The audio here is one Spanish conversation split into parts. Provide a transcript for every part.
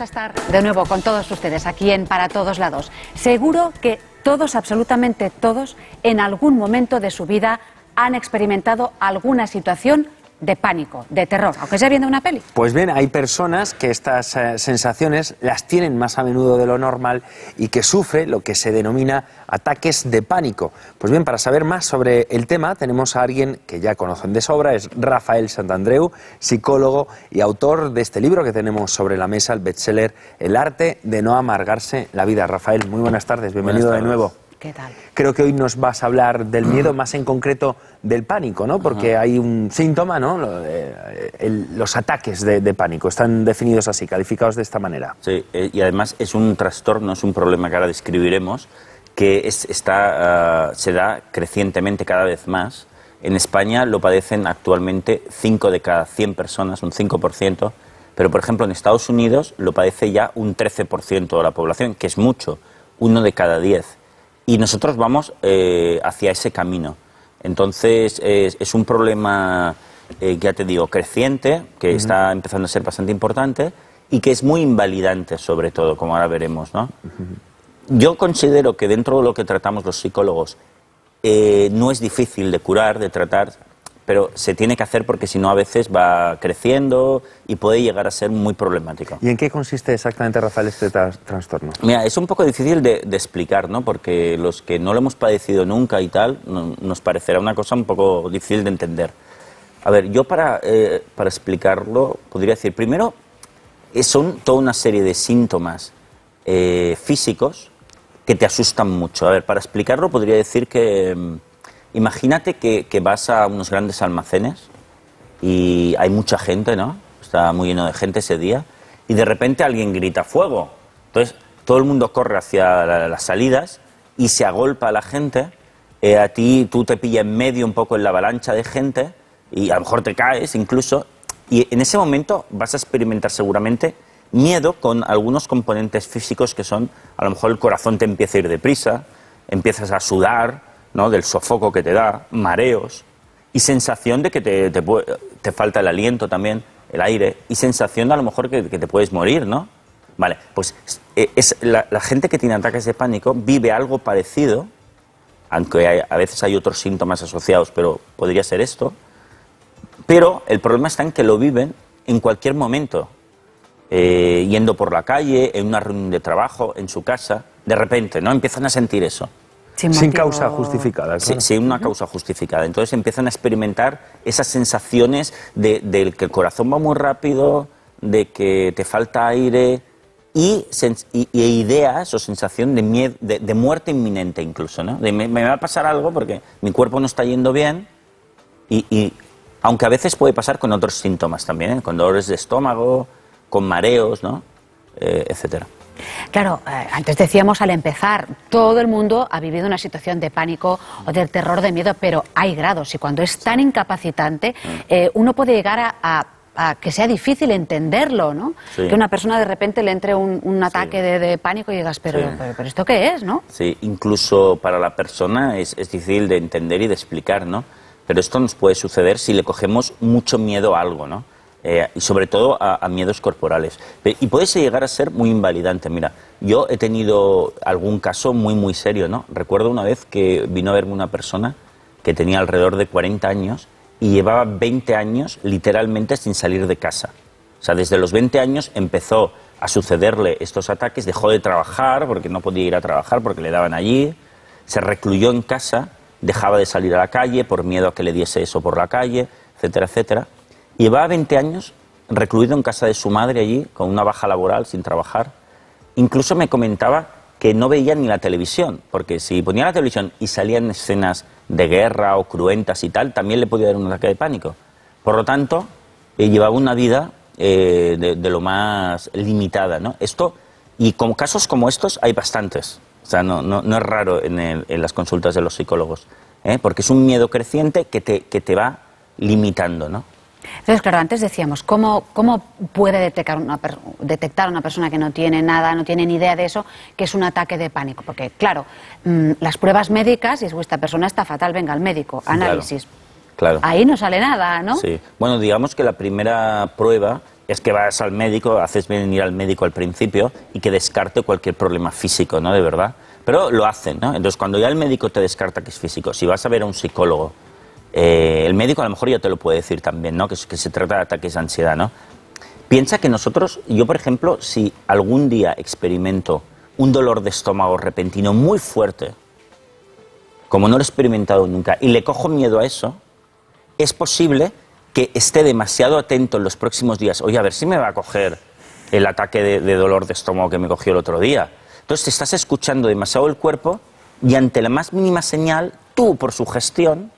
A estar de nuevo con todos ustedes aquí en Para Todos Lados. Seguro que todos, absolutamente todos, en algún momento de su vida han experimentado alguna situación de pánico, de terror, aunque sea viendo una peli. Pues bien, hay personas que estas sensaciones las tienen más a menudo de lo normal y que sufren lo que se denomina ataques de pánico. Pues bien, para saber más sobre el tema tenemos a alguien que ya conocen de sobra, es Rafael Santandreu, psicólogo y autor de este libro que tenemos sobre la mesa, el bestseller El arte de no amargarse la vida. Rafael, muy buenas tardes, bienvenido de nuevo. ¿Qué tal? Creo que hoy nos vas a hablar del miedo, más en concreto del pánico, ¿no? Porque hay un síntoma, ¿no? Los ataques de pánico están definidos así, calificados de esta manera. Sí, y además es un trastorno, es un problema que ahora describiremos, que se da crecientemente cada vez más. En España lo padecen actualmente 5 de cada 100 personas, un 5%, pero por ejemplo en Estados Unidos lo padece ya un 13% de la población, que es mucho, 1 de cada 10. Y nosotros vamos hacia ese camino. Entonces es un problema, ya te digo, creciente, que está empezando a ser bastante importante y que es muy invalidante sobre todo, como ahora veremos, ¿no? Yo considero que dentro de lo que tratamos los psicólogos no es difícil de curar, de tratar, pero se tiene que hacer porque si no a veces va creciendo y puede llegar a ser muy problemático. ¿Y en qué consiste exactamente, Rafael, este trastorno? Mira, es un poco difícil de explicar, ¿no? Porque los que no lo hemos padecido nunca y tal, nos parecerá una cosa un poco difícil de entender. A ver, yo para explicarlo podría decir, primero, son toda una serie de síntomas físicos que te asustan mucho. A ver, para explicarlo podría decir que... Imagínate que vas a unos grandes almacenes y hay mucha gente, ¿no? Está muy lleno de gente ese día y de repente alguien grita ¡fuego! Entonces todo el mundo corre hacia las salidas y se agolpa a la gente. A ti, tú te pillas en medio un poco en la avalancha de gente y a lo mejor te caes incluso. Y en ese momento vas a experimentar seguramente miedo con algunos componentes físicos que son, a lo mejor el corazón te empieza a ir deprisa, empiezas a sudar, ¿no? Del sofoco que te da, mareos y sensación de que te falta el aliento también, el aire, y sensación de a lo mejor que te puedes morir, ¿no? Vale, pues la gente que tiene ataques de pánico vive algo parecido, aunque a veces hay otros síntomas asociados, pero podría ser esto, pero el problema está en que lo viven en cualquier momento, yendo por la calle, en una reunión de trabajo, en su casa, de repente, ¿no? Empiezan a sentir eso. Sin causa justificada. Sin una causa justificada. Entonces empiezan a experimentar esas sensaciones de que el corazón va muy rápido, de que te falta aire y ideas o sensación de miedo, de muerte inminente incluso, ¿no? Me va a pasar algo porque mi cuerpo no está yendo bien y aunque a veces puede pasar con otros síntomas también, ¿eh? Con dolores de estómago, con mareos, ¿no? Etcétera. Claro, antes decíamos al empezar, todo el mundo ha vivido una situación de pánico o de terror, de miedo, pero hay grados y cuando es tan incapacitante, uno puede llegar a que sea difícil entenderlo, ¿no? Sí. Que una persona de repente le entre un ataque de pánico y digas, pero ¿esto qué es, no? Sí, incluso para la persona es difícil de entender y de explicar, ¿no? Pero esto nos puede suceder si le cogemos mucho miedo a algo, ¿no? Y sobre todo a miedos corporales. Y puede llegar a ser muy invalidante. Mira, yo he tenido algún caso muy serio, ¿no? Recuerdo una vez que vino a verme una persona que tenía alrededor de 40 años y llevaba 20 años literalmente sin salir de casa. O sea, desde los 20 años empezó a sucederle estos ataques, dejó de trabajar porque no podía ir a trabajar porque le daban allí, se recluyó en casa, dejaba de salir a la calle por miedo a que le diese eso por la calle, etcétera, etcétera. Llevaba 20 años recluido en casa de su madre allí, con una baja laboral, sin trabajar. Incluso me comentaba que no veía ni la televisión, porque si ponía la televisión y salían escenas de guerra o cruentas y tal, también le podía dar un ataque de pánico. Por lo tanto, llevaba una vida de lo más limitada, ¿no? Y con casos como estos hay bastantes. O sea, no es raro en las consultas de los psicólogos, porque es un miedo creciente que te va limitando, ¿no? Entonces, claro, antes decíamos, ¿cómo puede detectar una persona que no tiene nada, no tiene ni idea de eso, que es un ataque de pánico? Porque, claro, las pruebas médicas, y es esta persona está fatal, venga al médico, análisis. Claro. Ahí no sale nada, ¿no? Sí. Bueno, digamos que la primera prueba es que vas al médico, haces bien ir al médico al principio y que descarte cualquier problema físico, ¿no? De verdad. Pero lo hacen, ¿no? Entonces, cuando ya el médico te descarta que es físico, si vas a ver a un psicólogo, el médico a lo mejor ya te lo puede decir también, ¿no? Que se trata de ataques de ansiedad, ¿no? Piensa que nosotros, yo por ejemplo, si algún día experimento un dolor de estómago repentino muy fuerte, como no lo he experimentado nunca, y le cojo miedo a eso, es posible que esté demasiado atento en los próximos días. Oye, a ver si me va a coger el ataque de dolor de estómago que me cogió el otro día. Entonces te estás escuchando demasiado el cuerpo y ante la más mínima señal, tú, por sugestión,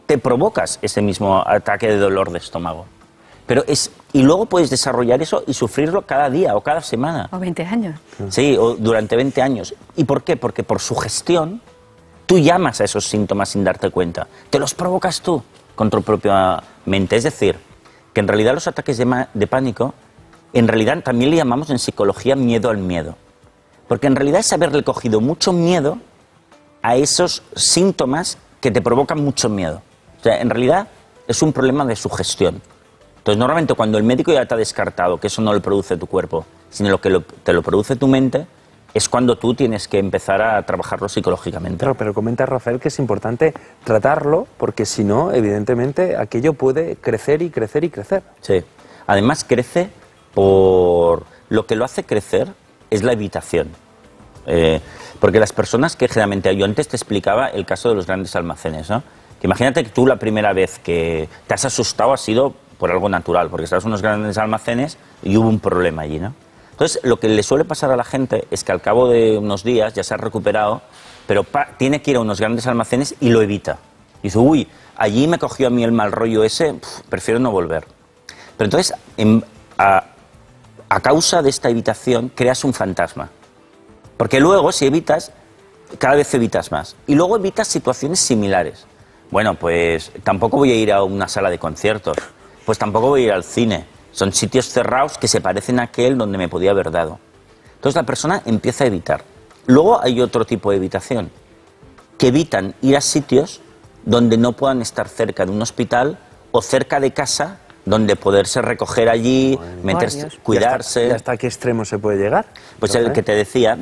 te provocas ese mismo ataque de dolor de estómago. Y luego puedes desarrollar eso y sufrirlo cada día o cada semana. O 20 años. Sí, o durante 20 años. ¿Y por qué? Porque por sugestión tú llamas a esos síntomas sin darte cuenta. Te los provocas tú con tu propia mente. Es decir, que en realidad los ataques de pánico, en realidad también le llamamos en psicología miedo al miedo. Porque en realidad es haberle cogido mucho miedo a esos síntomas que te provocan mucho miedo. O sea, en realidad es un problema de sugestión. Entonces, normalmente cuando el médico ya te ha descartado que eso no lo produce tu cuerpo, sino que te lo produce tu mente, es cuando tú tienes que empezar a trabajarlo psicológicamente. Claro, pero comenta Rafael que es importante tratarlo, porque si no, evidentemente, aquello puede crecer y crecer y crecer. Sí. Además, crece por... Lo que lo hace crecer es la evitación. Porque las personas que generalmente... Yo antes te explicaba el caso de los grandes almacenes, ¿no? Que imagínate que tú la primera vez que te has asustado ha sido por algo natural, porque estabas en unos grandes almacenes y hubo un problema allí, ¿no? Entonces, lo que le suele pasar a la gente es que al cabo de unos días ya se ha recuperado, pero tiene que ir a unos grandes almacenes y lo evita. Y dice, uy, allí me cogió a mí el mal rollo ese, prefiero no volver. Pero entonces, a causa de esta evitación, creas un fantasma. Porque luego, si evitas, cada vez evitas más. Y luego evitas situaciones similares. Bueno, pues tampoco voy a ir a una sala de conciertos, pues tampoco voy a ir al cine. Son sitios cerrados que se parecen a aquel donde me podía haber dado. Entonces la persona empieza a evitar. Luego hay otro tipo de evitación, que evitan ir a sitios donde no puedan estar cerca de un hospital o cerca de casa, donde poderse recoger allí, meterse, cuidarse. ¿Y hasta qué extremo se puede llegar? Pues el que te decía,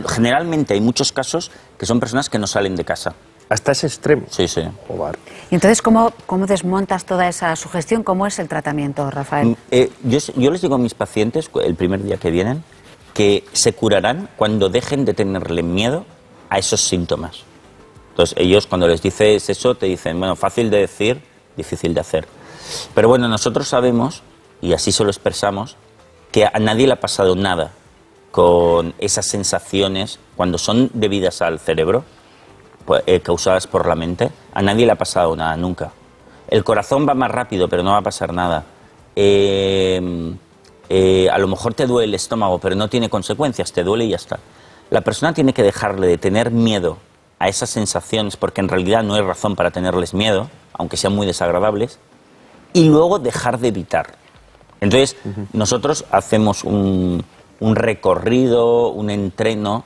generalmente hay muchos casos que son personas que no salen de casa. ¿Hasta ese extremo? Sí, sí. Joder. Y entonces, ¿cómo desmontas toda esa sugestión? ¿Cómo es el tratamiento, Rafael? Yo les digo a mis pacientes, el primer día que vienen, que se curarán cuando dejen de tenerle miedo a esos síntomas. Entonces, ellos cuando les dices eso, te dicen, bueno, fácil de decir, difícil de hacer. Pero bueno, nosotros sabemos, y así se lo expresamos, que a nadie le ha pasado nada con esas sensaciones cuando son debidas al cerebro, causadas por la mente. A nadie le ha pasado nada nunca. El corazón va más rápido, pero no va a pasar nada. A lo mejor te duele el estómago, pero no tiene consecuencias, te duele y ya está. La persona tiene que dejarle de tener miedo a esas sensaciones, porque en realidad no hay razón para tenerles miedo, aunque sean muy desagradables, y luego dejar de evitar. Entonces, nosotros hacemos un recorrido, un entreno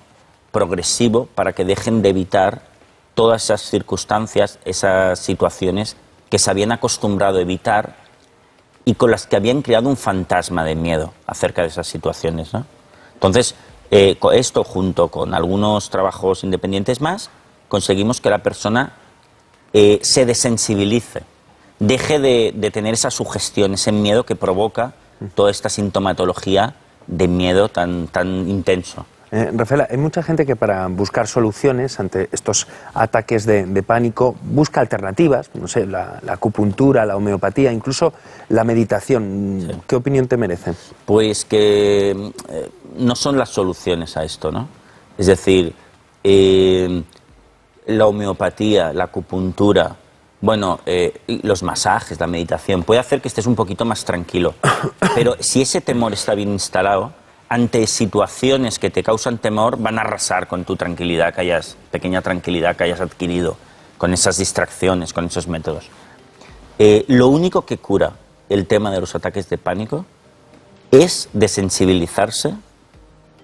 progresivo para que dejen de evitar todas esas circunstancias, esas situaciones que se habían acostumbrado a evitar y con las que habían creado un fantasma de miedo acerca de esas situaciones, ¿no? Entonces, esto junto con algunos trabajos independientes más, conseguimos que la persona se desensibilice, deje de tener esa sugestión, ese miedo que provoca toda esta sintomatología de miedo tan intenso. Rafael, hay mucha gente que para buscar soluciones ante estos ataques de pánico busca alternativas, no sé, la acupuntura, la homeopatía, incluso la meditación. Sí. ¿Qué opinión te merecen? Pues que no son las soluciones a esto, ¿no? Es decir, la homeopatía, la acupuntura, bueno, los masajes, la meditación, puede hacer que estés un poquito más tranquilo. Pero si ese temor está bien instalado, ante situaciones que te causan temor, van a arrasar con tu tranquilidad, pequeña tranquilidad que hayas adquirido, con esas distracciones, con esos métodos. Lo único que cura el tema de los ataques de pánico es desensibilizarse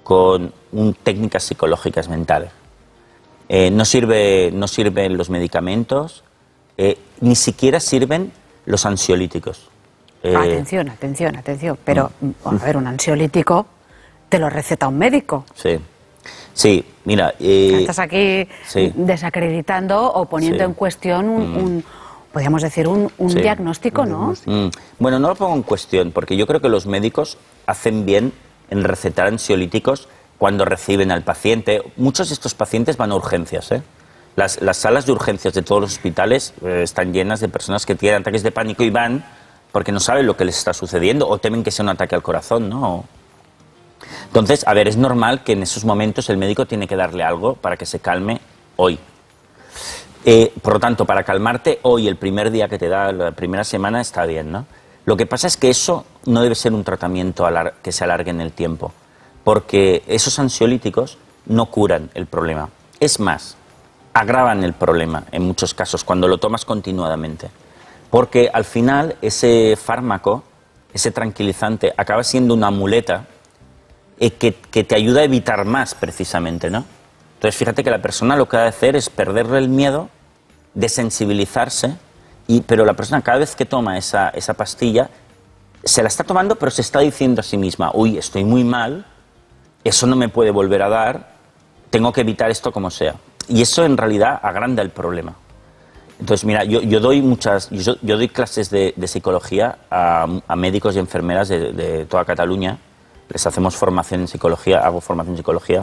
con técnicas psicológicas mentales. No sirven los medicamentos, ni siquiera sirven los ansiolíticos. Atención, atención, atención. Pero, a ver, un ansiolítico te lo receta un médico. Sí. Sí, mira... Estás aquí sí. desacreditando o poniendo Sí. en cuestión podríamos decir, un Sí. diagnóstico, ¿no? Bueno, no lo pongo en cuestión, porque yo creo que los médicos hacen bien en recetar ansiolíticos cuando reciben al paciente. Muchos de estos pacientes van a urgencias, ¿eh? Las salas de urgencias de todos los hospitales están llenas de personas que tienen ataques de pánico y van porque no saben lo que les está sucediendo o temen que sea un ataque al corazón, ¿no? Entonces, a ver, es normal que en esos momentos el médico tiene que darle algo para que se calme hoy. Por lo tanto, para calmarte hoy, el primer día que te da, la primera semana, está bien, ¿no? Lo que pasa es que eso no debe ser un tratamiento que se alargue en el tiempo, porque esos ansiolíticos no curan el problema. Es más, agravan el problema en muchos casos cuando lo tomas continuadamente, porque al final ese fármaco, ese tranquilizante, acaba siendo una muleta que te ayuda a evitar más, precisamente, ¿no? Entonces, fíjate que la persona lo que ha de hacer es perderle el miedo, desensibilizarse, pero la persona cada vez que toma esa pastilla, se la está tomando, pero se está diciendo a sí misma, uy, estoy muy mal, eso no me puede volver a dar, tengo que evitar esto como sea. Y eso en realidad agranda el problema. Entonces, mira, yo doy clases de psicología a médicos y enfermeras de toda Cataluña. Les hacemos formación en psicología, hago formación en psicología.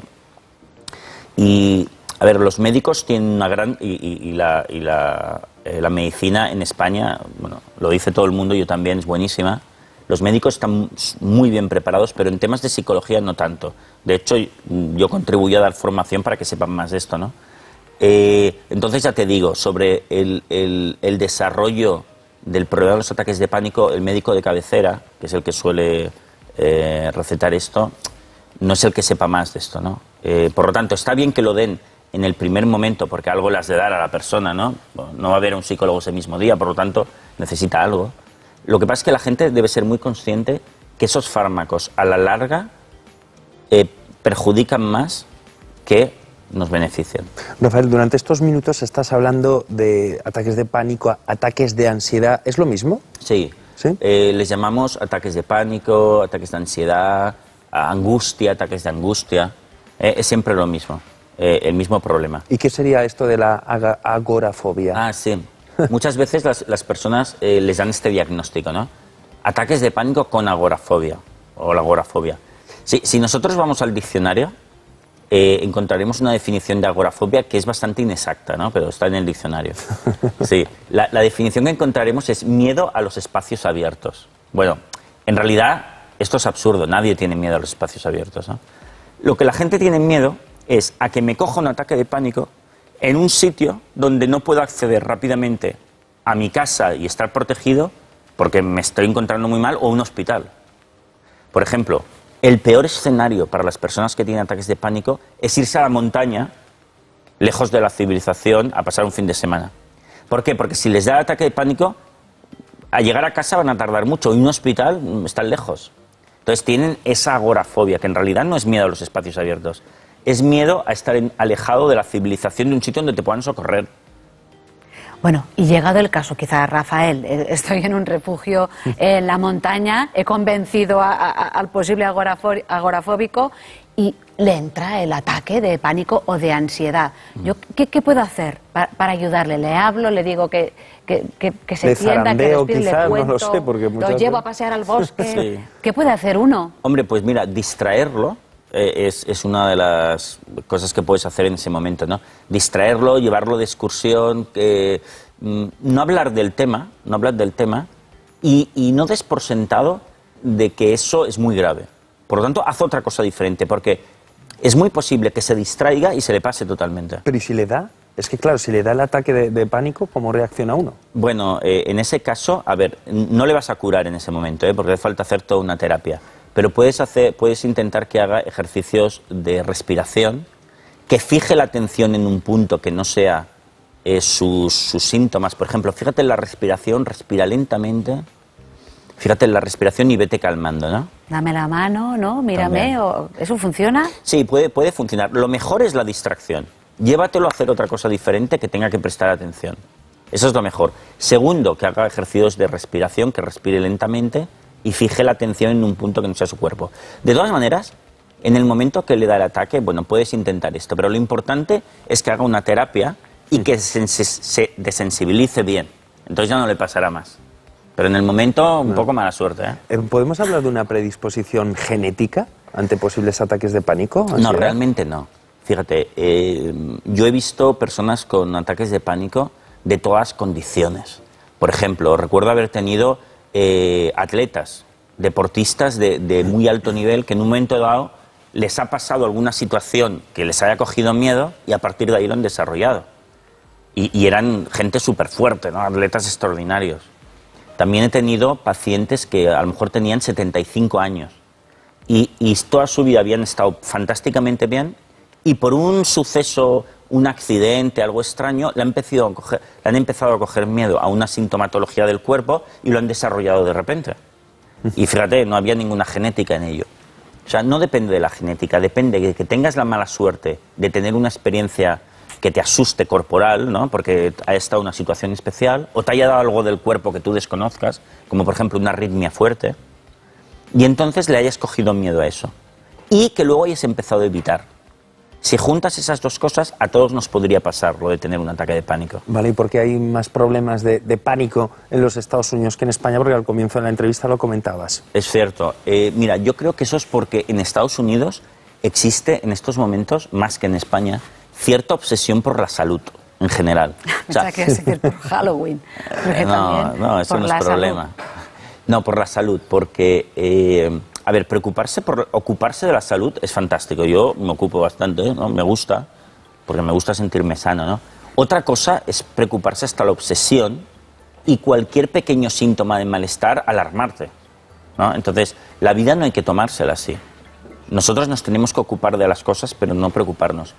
Y, a ver, los médicos tienen una gran... la medicina en España, bueno, lo dice todo el mundo, yo también, es buenísima. Los médicos están muy bien preparados, pero en temas de psicología no tanto. De hecho, yo contribuyo a dar formación para que sepan más de esto, ¿no? Entonces, ya te digo, sobre el desarrollo del problema de los ataques de pánico, el médico de cabecera, que es el que suele recetar esto, no es el que sepa más de esto, ¿no? Por lo tanto, está bien que lo den en el primer momento, porque algo le has de dar a la persona, ¿no? No va a haber un psicólogo ese mismo día, por lo tanto, necesita algo. Lo que pasa es que la gente debe ser muy consciente que esos fármacos, a la larga, perjudican más que nos benefician. Rafael, durante estos minutos estás hablando de ataques de pánico, ataques de ansiedad. ¿Es lo mismo? Sí. ¿Sí? Les llamamos ataques de pánico, ataques de ansiedad, angustia, ataques de angustia. Es siempre lo mismo, el mismo problema. ¿Y qué sería esto de la agorafobia? Ah, sí. Muchas veces las personas les dan este diagnóstico, ¿no? Ataques de pánico con agorafobia o la agorafobia. Si nosotros vamos al diccionario, encontraremos una definición de agorafobia que es bastante inexacta, ¿no? Pero está en el diccionario. Sí. La definición que encontraremos es miedo a los espacios abiertos. Bueno, en realidad esto es absurdo, nadie tiene miedo a los espacios abiertos, ¿no? Lo que la gente tiene miedo es a que me coja un ataque de pánico en un sitio donde no puedo acceder rápidamente a mi casa y estar protegido porque me estoy encontrando muy mal, o un hospital. Por ejemplo, el peor escenario para las personas que tienen ataques de pánico es irse a la montaña, lejos de la civilización, a pasar un fin de semana. ¿Por qué? Porque si les da ataque de pánico, a llegar a casa van a tardar mucho y un hospital están lejos. Entonces tienen esa agorafobia, que en realidad no es miedo a los espacios abiertos, es miedo a estar alejado de la civilización, de un sitio donde te puedan socorrer. Bueno, y llegado el caso, quizás, Rafael, estoy en un refugio en la montaña, he convencido al posible agorafóbico y le entra el ataque de pánico o de ansiedad. ¿Qué puedo hacer para ayudarle? ¿Le hablo? ¿Le digo que se tienda, que respire, quizás, le cuento, no lo sé, porque lo llevo a pasear al bosque? Sí. ¿Qué puede hacer uno? Hombre, pues mira, distraerlo es una de las cosas que puedes hacer en ese momento, ¿no? Distraerlo, llevarlo de excursión, no hablar del tema, y no des por sentado de que eso es muy grave. Por lo tanto, haz otra cosa diferente, porque es muy posible que se distraiga y se le pase totalmente. Pero ¿y si le da? Es que claro, si le da el ataque de pánico, ¿cómo reacciona uno? Bueno, en ese caso, a ver, no le vas a curar en ese momento, porque hace falta hacer toda una terapia. Pero puedes intentar que haga ejercicios de respiración, que fije la atención en un punto que no sea sus síntomas. Por ejemplo, fíjate en la respiración, respira lentamente, fíjate en la respiración y vete calmando, ¿no? Dame la mano, ¿no? Mírame, ¿eso funciona? Sí, puede funcionar. Lo mejor es la distracción. Llévatelo a hacer otra cosa diferente que tenga que prestar atención. Eso es lo mejor. Segundo, que haga ejercicios de respiración, que respire lentamente y fije la atención en un punto que no sea su cuerpo. De todas maneras, en el momento que le da el ataque, bueno, puedes intentar esto, pero lo importante es que haga una terapia y que se desensibilice bien. Entonces ya no le pasará más. Pero en el momento, un poco mala suerte, ¿eh? ¿Podemos hablar de una predisposición genética ante posibles ataques de pánico? No, realmente no. Fíjate, yo he visto personas con ataques de pánico de todas condiciones. Por ejemplo, recuerdo haber tenido atletas, deportistas de muy alto nivel que en un momento dado les ha pasado alguna situación que les haya cogido miedo y a partir de ahí lo han desarrollado. Y eran gente súper fuerte, ¿no? Atletas extraordinarios. También he tenido pacientes que a lo mejor tenían 75 años y toda su vida habían estado fantásticamente bien y por un suceso, un accidente, algo extraño, le han empezado a coger miedo a una sintomatología del cuerpo y lo han desarrollado de repente. Y fíjate, no había ninguna genética en ello. O sea, no depende de la genética, depende de que tengas la mala suerte de tener una experiencia que te asuste corporal, ¿no? Porque ha estado una situación especial, o te haya dado algo del cuerpo que tú desconozcas, como por ejemplo una arritmia fuerte, y entonces le hayas cogido miedo a eso. Y que luego hayas empezado a evitar. Si juntas esas dos cosas, a todos nos podría pasar lo de tener un ataque de pánico. Vale, ¿y por qué hay más problemas de pánico en los Estados Unidos que en España? Porque al comienzo de la entrevista lo comentabas. Es cierto. Mira, yo creo que eso es porque en Estados Unidos existe en estos momentos, más que en España, cierta obsesión por la salud en general. O sea, que decir por Halloween. No, eso no es problema. No, por la salud, porque, a ver, ocuparse de la salud es fantástico. Yo me ocupo bastante, ¿no? Me gusta, porque me gusta sentirme sano, ¿no? Otra cosa es preocuparse hasta la obsesión y cualquier pequeño síntoma de malestar, alarmarte, ¿no? Entonces, la vida no hay que tomársela así. Nosotros nos tenemos que ocupar de las cosas, pero no preocuparnos.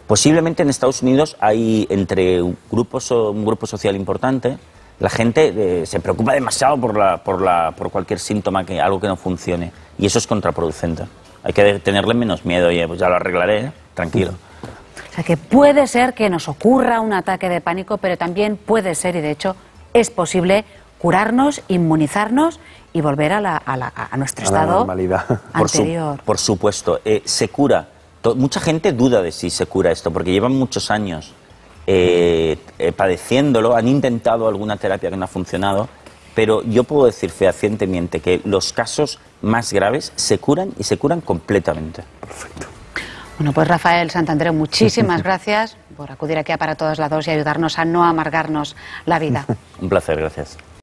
Posiblemente en Estados Unidos hay entre un grupo social importante, la gente se preocupa demasiado por cualquier síntoma, algo que no funcione, y eso es contraproducente. Hay que tenerle menos miedo, oye, pues ya lo arreglaré, ¿eh? Tranquilo. O sea, que puede ser que nos ocurra un ataque de pánico, pero también puede ser, y de hecho es posible, curarnos, inmunizarnos y volver a nuestro estado normalidad anterior. Por supuesto, se cura. Mucha gente duda de si se cura esto, porque llevan muchos años padeciéndolo, han intentado alguna terapia que no ha funcionado, pero yo puedo decir fehacientemente que los casos más graves se curan y se curan completamente. Perfecto. Bueno, pues Rafael Santandreu, muchísimas gracias por acudir aquí a Para Todos Lados y ayudarnos a no amargarnos la vida. Un placer, gracias.